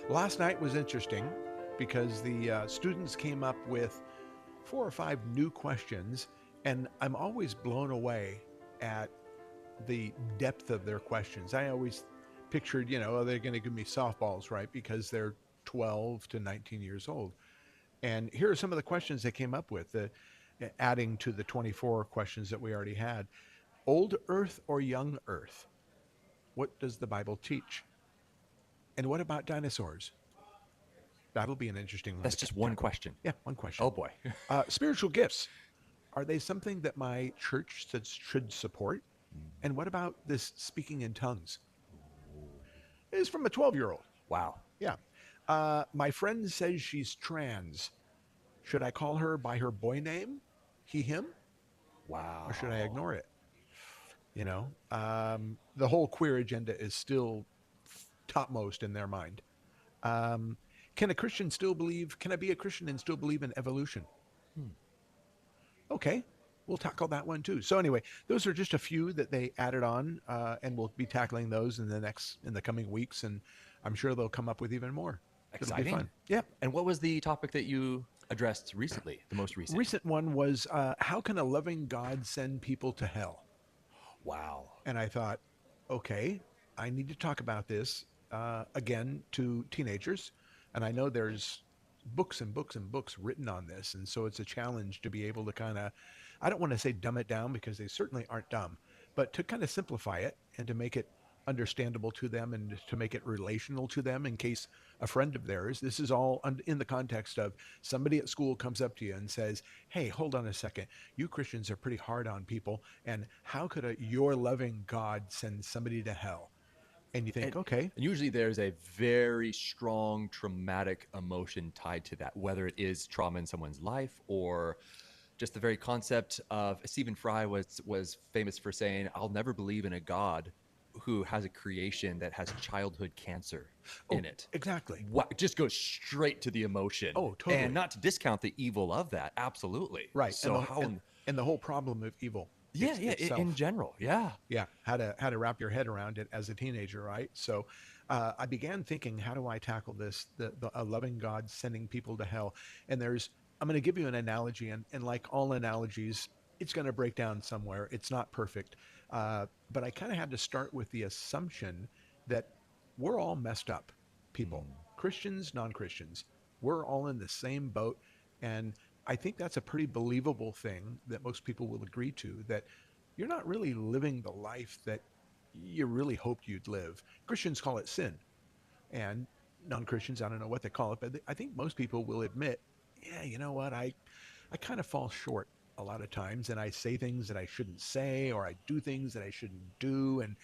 Last night was interesting because the students came up with 4 or 5 new questions, and I'm always blown away at the depth of their questions. I always pictured, oh, they're going to give me softballs, right? Because they're 12 to 19 years old. And here are some of the questions they came up with, adding to the 24 questions that we already had. Old Earth or young Earth? What does the Bible teach? And what about dinosaurs? That'll be an interesting one That's to just one tackle. question. Yeah, one question. Oh boy. Spiritual gifts. Are they something that my church should support? And what about this speaking in tongues? It's from a 12-year-old. Wow. Yeah. My friend says she's trans. Should I call her by her boy name, he, him, or should I Wow. ignore it? The whole queer agenda is still topmost in their mind. Um, can a Christian still believe? Can I be a Christian and still believe in evolution? Hmm. Okay, we'll tackle that one too. So anyway, those are just a few that they added on, and we'll be tackling those in the coming weeks, and I'm sure they'll come up with even more. It'll be Exciting. fun. Yeah. And what was the topic that you addressed recently, the most recent? Recent one was how can a loving God send people to hell? Wow. And I thought, okay, I need to talk about this again to teenagers, and I know there's books and books and books written on this, and so it's a challenge to be able to kind of, I don't want to say dumb it down because they certainly aren't dumb, but to kind of simplify it and to make it understandable to them and to make it relational to them in case a friend of theirs, this is all in the context of somebody at school comes up to you and says, hey, hold on a second, you Christians are pretty hard on people, and how could your loving God send somebody to hell? And you think, And, okay. and usually there's a very strong traumatic emotion tied to that, whether it is trauma in someone's life or just the very concept of Stephen Fry was famous for saying, I'll never believe in a God who has a creation that has childhood cancer Oh, in it. exactly. What just goes straight to the emotion. Oh, And totally. not to discount the evil of that. Absolutely. Right. So how And the whole problem of evil yeah, in itself. general. Yeah. Yeah, how to wrap your head around it as a teenager, right? So I began thinking, how do I tackle this? A loving God sending people to hell, and I'm going to give you an analogy, and like all analogies, it's going to break down somewhere. It's not perfect, but I kind of had to start with the assumption that we're all messed up people, Mm. Christians, non-Christians. We're all in the same boat, and I think that's a pretty believable thing that most people will agree to, that you're not really living the life that you really hoped you'd live. Christians call it sin, and non-Christians, I don't know what they call it, but I think most people will admit, yeah, you know what, I kind of fall short a lot of times, and I say things that I shouldn't say, or I do things that I shouldn't do, and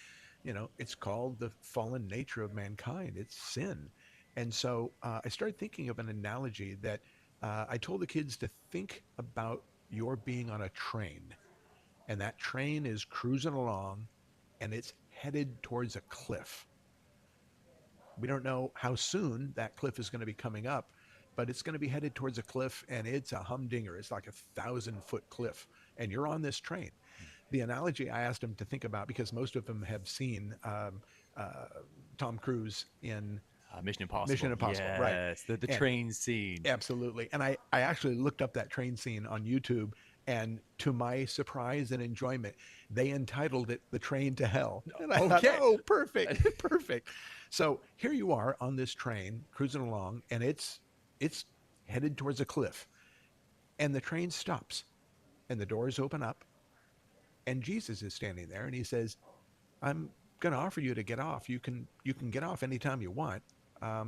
it's called the fallen nature of mankind. It's sin. And so I started thinking of an analogy that I told the kids to think about your being on a train, and that train is cruising along and it's headed towards a cliff. We don't know how soon that cliff is going to be coming up, but it's going to be headed towards a cliff, and it's a humdinger. It's like 1,000-foot cliff, and you're on this train. The analogy I asked them to think about, because most of them have seen uh, Tom Cruise in Mission Impossible. Mission Impossible, right? Yes. The And train scene. absolutely. And I actually looked up that train scene on YouTube, and to my surprise and enjoyment, they entitled it "The Train to Hell." And I thought, Okay. oh, perfect, perfect. So here you are on this train cruising along, and it's headed towards a cliff, and the train stops, and the doors open up, and Jesus is standing there, and he says, "I'm going to offer you to get off. You can get off anytime you want,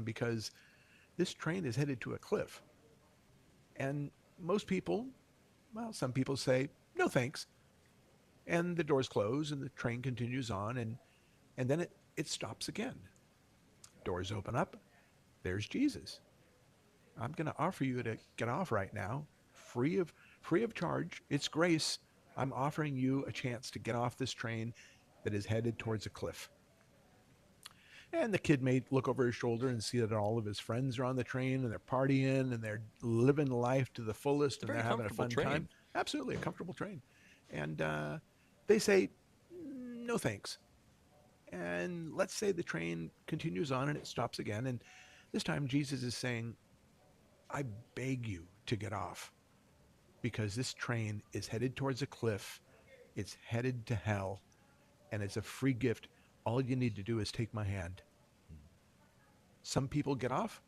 because this train is headed to a cliff." And most people, well, some people say, no thanks. And the doors close and the train continues on, and then it stops again. Doors open up. There's Jesus. I'm going to offer you to get off right now, free of free of charge. It's grace. I'm offering you a chance to get off this train that is headed towards a cliff. And the kid may look over his shoulder and see that all of his friends are on the train and they're partying and they're living life to the fullest It's a and very they're having a comfortable fun time. train. Absolutely, a comfortable train. And they say, no thanks. And let's say the train continues on and it stops again. And This time Jesus is saying, I beg you to get off because this train is headed towards a cliff. It's headed to hell, and it's a free gift. All you need to do is take my hand. Some people get off,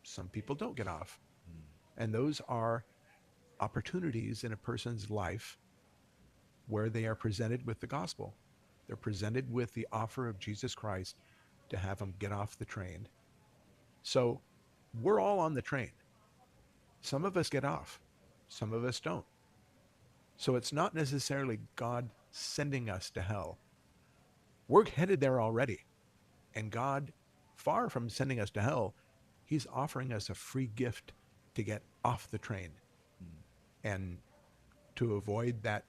some people don't get off. And those are opportunities in a person's life where they are presented with the gospel. They're presented with the offer of Jesus Christ to have them get off the train. So we're all on the train. Some of us get off, some of us don't. So it's not necessarily God sending us to hell. We're headed there already. And God, far from sending us to hell, he's offering us a free gift to get off the train and to avoid that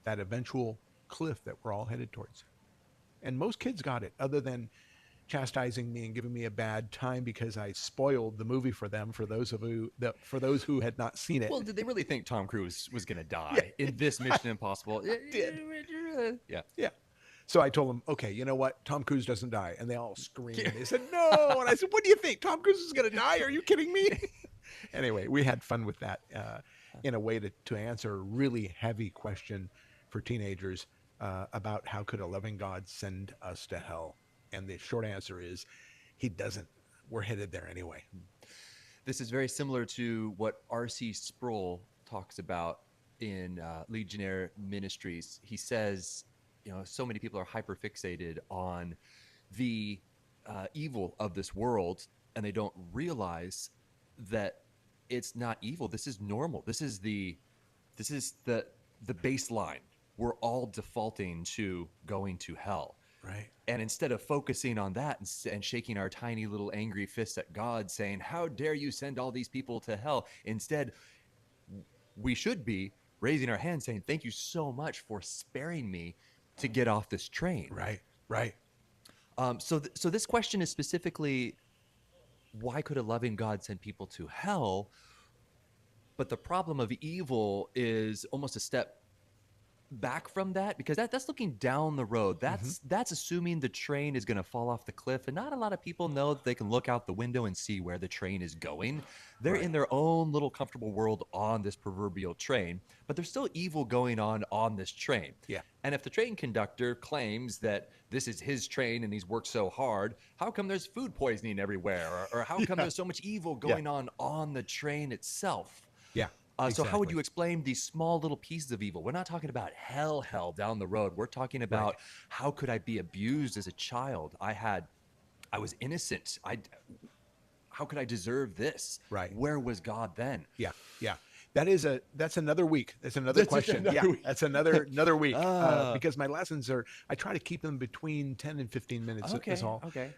eventual cliff that we're all headed towards. And most kids got it, other than chastising me and giving me a bad time because I spoiled the movie for them. For those who had not seen it. Well, did they really think Tom Cruise was going to die in this Mission Impossible? Did. Yeah. So I told them, okay, you know what? Tom Cruise doesn't die. And they all screamed. They said, no. And I said, what do you think? Tom Cruise is going to die? Are you kidding me? Anyway, we had fun with that in a way to answer a really heavy question for teenagers about how could a loving God send us to hell? And the short answer is he doesn't. We're headed there anyway. This is very similar to what R.C. Sproul talks about in Legionnaire Ministries. He says, so many people are hyperfixated on the evil of this world, and they don't realize that it's not evil. This is normal. This is the baseline. We're all defaulting to going to hell. Right. And instead of focusing on that and shaking our tiny little angry fists at God saying, how dare you send all these people to hell? Instead, we should be raising our hands saying, thank you so much for sparing me to get off this train. Right. So this question is specifically, why could a loving God send people to hell? But the problem of evil is almost a step back from that, because that's looking down the road. That's assuming the train is going to fall off the cliff, and not a lot of people know that they can look out the window and see where the train is going. They're in their own little comfortable world on this proverbial train, but there's still evil going on this train. Yeah. And if the train conductor claims that this is his train and he's worked so hard, how come there's food poisoning everywhere, or how come there's so much evil going on the train itself? Yeah. So how would you explain these small little pieces of evil? We're not talking about hell down the road. We're talking about how could I be abused as a child? I was innocent. How could I deserve this? Right. Where was God then? Yeah. That's another week. That's another question. That's another week. Because my lessons I try to keep them between 10 and 15 minutes is all. Okay.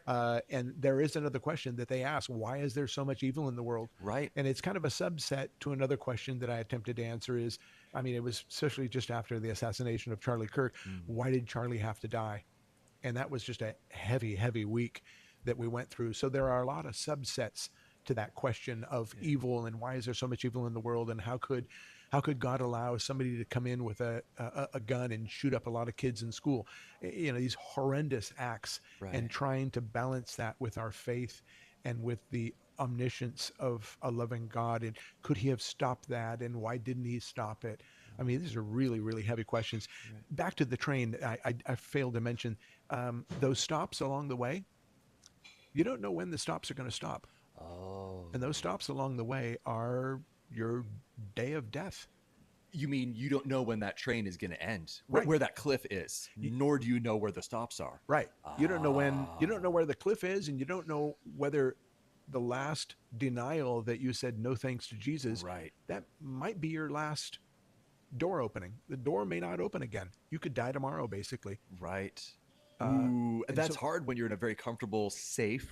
And there is another question that they ask, why is there so much evil in the world? Right. And it's kind of a subset to another question that I attempted to answer is, it was especially just after the assassination of Charlie Kirk. Why did Charlie have to die? And that was just a heavy week that we went through. So there are a lot of subsets to that question of evil, and why is there so much evil in the world, and how could God allow somebody to come in with a gun and shoot up a lot of kids in school? These horrendous acts, and trying to balance that with our faith and with the omniscience of a loving God. And could he have stopped that, and why didn't he stop it? These are really, really heavy questions. Back to the train, I failed to mention those stops along the way. You don't know when the stops are going to stop. Oh. And those stops along the way are your day of death. You mean you don't know when that train is going to end, Right. where that cliff is, nor do you know where the stops are. Right. You don't know where the cliff is, and you don't know whether the last denial that you said no thanks to Jesus, that might be your last door opening. The door may not open again. You could die tomorrow, basically. Right. Ooh, and that's so- hard when you're in a very comfortable,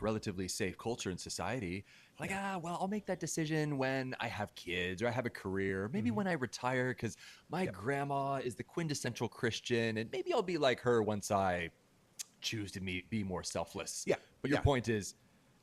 relatively safe culture and society. Like, well, I'll make that decision when I have kids or I have a career, maybe when I retire, because my grandma is the quintessential Christian, and maybe I'll be like her once I choose to be more selfless. Yeah. But your point is,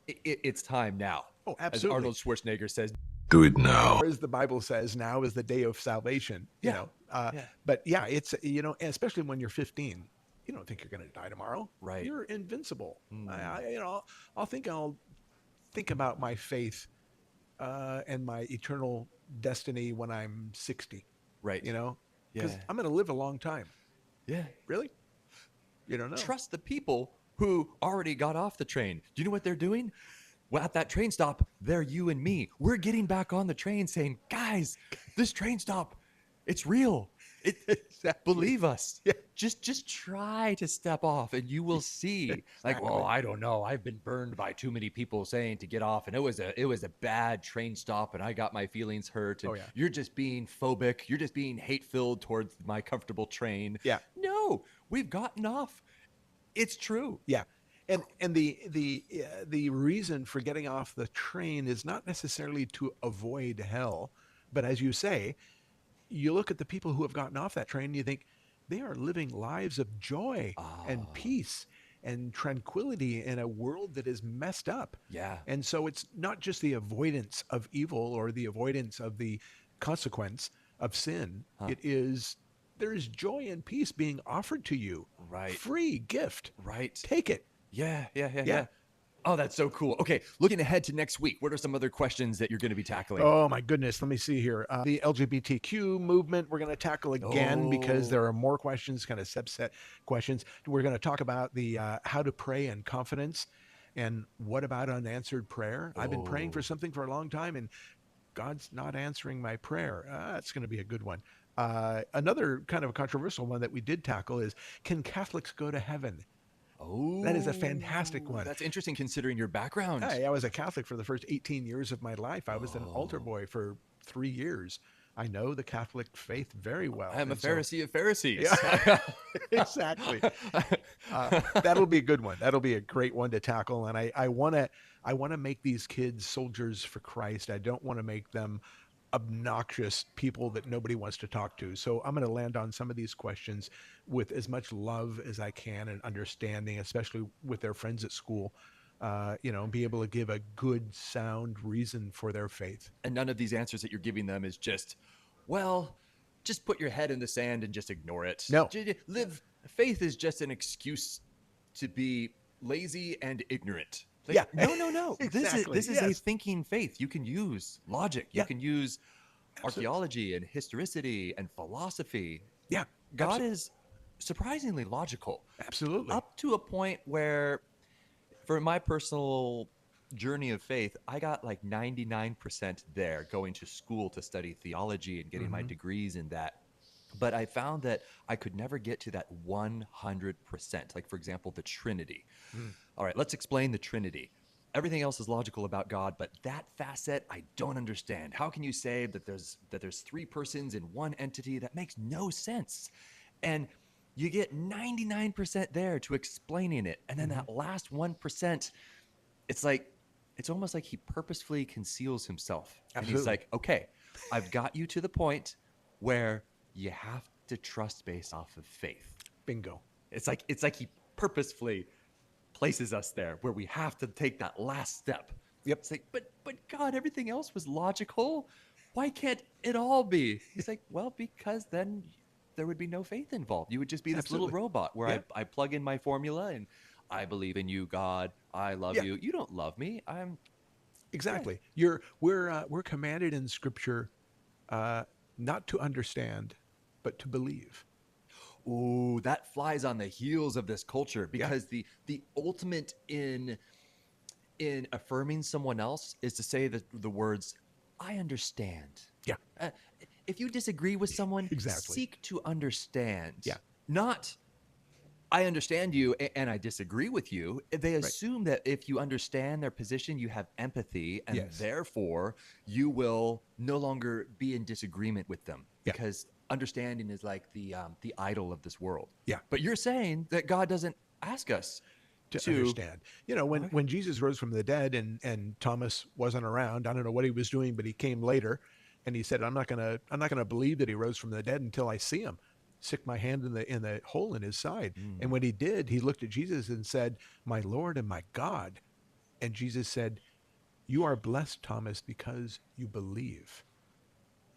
it's time now. Oh, absolutely. As Arnold Schwarzenegger says, Do it now. Or as the Bible says, now is the day of salvation. But it's, especially when you're 15, You don't think you're going to die tomorrow. Right. You're invincible. Mm, I'll think about my faith and my eternal destiny when I'm 60. right. You know, because Yeah. I'm going to live a long time. Yeah. Really? You don't know. Trust the people who already got off the train. Do you know what they're doing? Well, at that train stop, they're you and me. We're getting back on the train saying, guys, this train stop, it's real. It Exactly. believe us. Yeah. Just try to step off and you will see. Like, well, Exactly. I don't know. I've been burned by too many people saying to get off, and it was a bad train stop, and I got my feelings hurt, and Oh yeah. you're just being phobic, you're just being hate filled towards my comfortable train. Yeah. No, we've gotten off. It's true. Yeah. And the reason for getting off the train is not necessarily to avoid hell, but as you say, you look at the people who have gotten off that train and you think they are living lives of joy and Ah, peace and tranquility in a world that is messed up. yeah. And so it's not just the avoidance of evil or the avoidance of the consequence of sin. Huh. It is there is joy and peace being offered to you. Right. Free gift. Right. Take it. Yeah, yeah, yeah, Yeah. yeah. Oh, that's so cool. Okay, looking ahead to next week, what are some other questions that you're going to be tackling? Oh my goodness. Let me see here. The LGBTQ movement we're going to tackle again because Oh, there are more questions, kind of subset questions. We're going to talk about the how to pray in confidence and what about unanswered prayer. I've been praying for oh, something for a long time and God's not answering my prayer. That's going to be a good one. Another kind of a controversial one that we did tackle is, can Catholics go to heaven? That is a fantastic oh. one. That's interesting considering your background. I was a Catholic for the first 18 years of my life. I was an altar Oh, boy for 3 years. I know the Catholic faith very well. I am a And so, Pharisee of yeah, Pharisees. exactly. That'll be a good one. That'll be a great one to tackle. And I want to make these kids soldiers for Christ. I don't want to make them obnoxious people that nobody wants to talk to. So I'm going to land on some of these questions with as much love as I can and understanding, especially with their friends at school. And be able to give a good, sound reason for their faith. And none of these answers that you're giving them is just, well, just put your head in the sand and just ignore it. No. Live. Faith is just an excuse to be lazy and ignorant. Like, Yeah. no, no, no. This is Exactly. this is a Yes. thinking faith. You can use logic. You Yeah. can use Absolutely. archaeology and historicity and philosophy. Yeah. God is surprisingly logical, Absolutely. up to a point where, for my personal journey of faith, I got like 99% there, going to school to study theology and getting my Hmm. degrees in that. But I found that I could never get to that 100%. Like, for example, the Trinity. Mm. All right, let's explain the Trinity. Everything else is logical about God, but that facet I don't understand. How can you say that there's three persons in one entity? That makes no sense. And you get 99% there to explaining it, and then Hmm. that last 1%, it's like it's almost like he purposefully conceals himself. And he's Absolutely. like, "Okay, I've got you to the point where you have to trust based off of faith." Bingo. It's like he purposefully places us there where we have to take that last step. Yep. It's like, but God, everything else was logical. Why can't it all be? He's like, well, because then there would be no faith involved. You would just be this little Absolutely. robot where Yeah. I plug in my formula and I believe in you, God. I love Yeah. you. You don't love me. Yeah. Exactly. We're commanded in Scripture not to understand, but to believe. Ooh, that flies on the heels of this culture, Yeah. because the ultimate in affirming someone else is to say the words, I understand. Yeah. Uh, if you disagree with someone, Exactly. seek to understand. Yeah. Not, I understand you and I disagree with you. They Right. assume that if you understand their position, you have empathy, and Yes. therefore you will no longer be in disagreement with them, Yeah. because understanding is like the idol of this world. Yeah. But you're saying that God doesn't ask us To to. understand. When Okay. when Jesus rose from the dead and Thomas wasn't around, I don't know what he was doing, but he came later and he said, I'm not gonna believe that he rose from the dead until I see him. Stick my hand in the hole in his side. And Mm. when he did, he looked at Jesus and said, My Lord and my God. And Jesus said, You are blessed, Thomas, because you believe.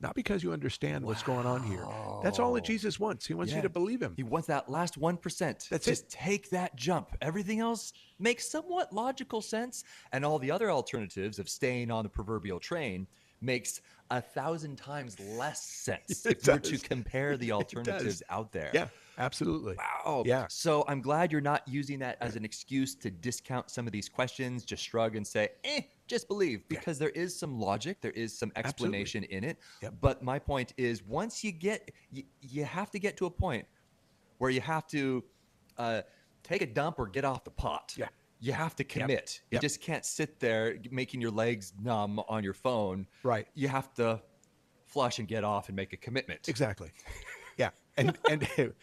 not because you understand what's going on here. That's all that Wow. Jesus wants. He wants you Yeah. to believe him. He wants that last 1%. That's Just it. take that jump. Everything else makes somewhat logical sense. And all the other alternatives of staying on the proverbial train makes 1,000 times less sense It if you were to does. compare the It does. alternatives out there. Yeah, absolutely. Wow. Yeah, So I'm glad you're not using that as an excuse to discount some of these questions, just shrug and say, just believe, yeah, because there is some logic, there is some absolutely. explanation in it. Yep. But my point is, once you have to get to a point where you have to take a dump or get off the pot. Yeah. You have to Yep. commit. You Yep. just can't sit there making your legs numb on your phone. Right. You have to flush and get off and make a commitment. Exactly. Yeah. And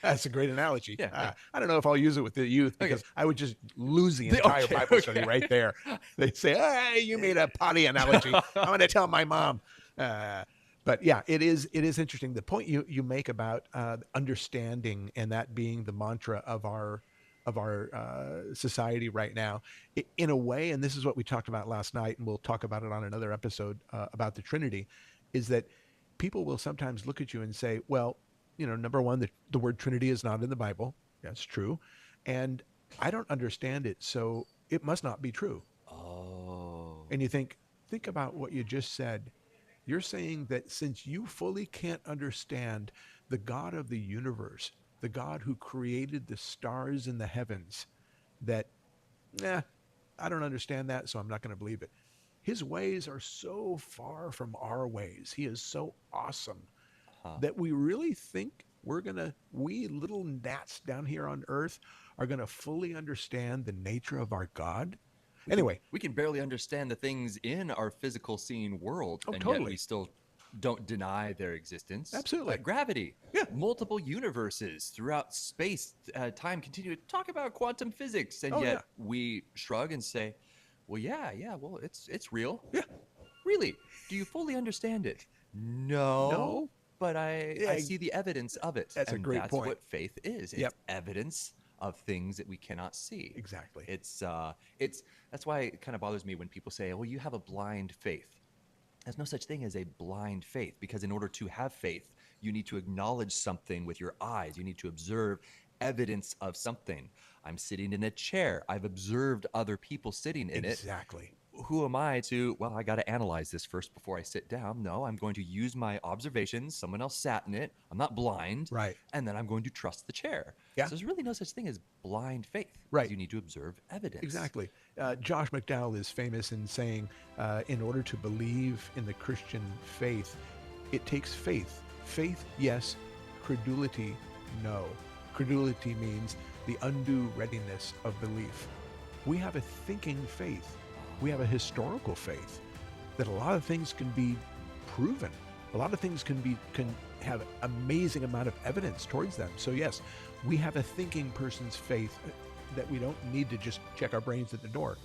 that's a great analogy. Yeah. I don't know if I'll use it with the youth because I would just lose the entire Okay, Bible study right there. They'd say, "Hey, you made a potty analogy. I'm going to tell my mom." But yeah, it is interesting. The point you make about understanding and that being the mantra of our society right now, in a way, and this is what we talked about last night, and we'll talk about it on another episode about the Trinity, is that people will sometimes look at you and say, well, number one, the word Trinity is not in the Bible. That's true. And I don't understand it, so it must not be true. Oh. And you think about what you just said. You're saying that since you fully can't understand the God of the universe, the God who created the stars in the heavens, that, I don't understand that, so I'm not going to believe it. His ways are so far from our ways. He is so awesome that we really think we little gnats down here on earth are going to fully understand the nature of our God. Anyway, we can barely understand the things in our physical seeing world, and totally. yet we still don't deny their existence. Absolutely. Gravity, Yeah. multiple universes throughout space, time, continue to talk about quantum physics, and yet we shrug and say, well, well, it's real. Yeah. Really? Do you fully understand it? No. But I see the evidence of it. That's a great point. That's what faith is. It's evidence of things that we cannot see. Exactly. It's that's why it kind of bothers me when people say, well, you have a blind faith. There's no such thing as a blind faith, because in order to have faith, you need to acknowledge something with your eyes. You need to observe evidence of something. I'm sitting in a chair. I've observed other people sitting in it. Exactly. Who am I to, well, I got to analyze this first before I sit down. No, I'm going to use my observations. Someone else sat in it. I'm not blind. Right. And then I'm going to trust the chair. Yeah. So there's really no such thing as blind faith. Right. You need to observe evidence. Exactly. Josh McDowell is famous in saying, in order to believe in the Christian faith, it takes faith. Faith, yes. Credulity, no. Credulity means the undue readiness of belief. We have a thinking faith. We have a historical faith that a lot of things can be proven. A lot of things can have amazing amount of evidence towards them. So yes, we have a thinking person's faith that we don't need to just check our brains at the door.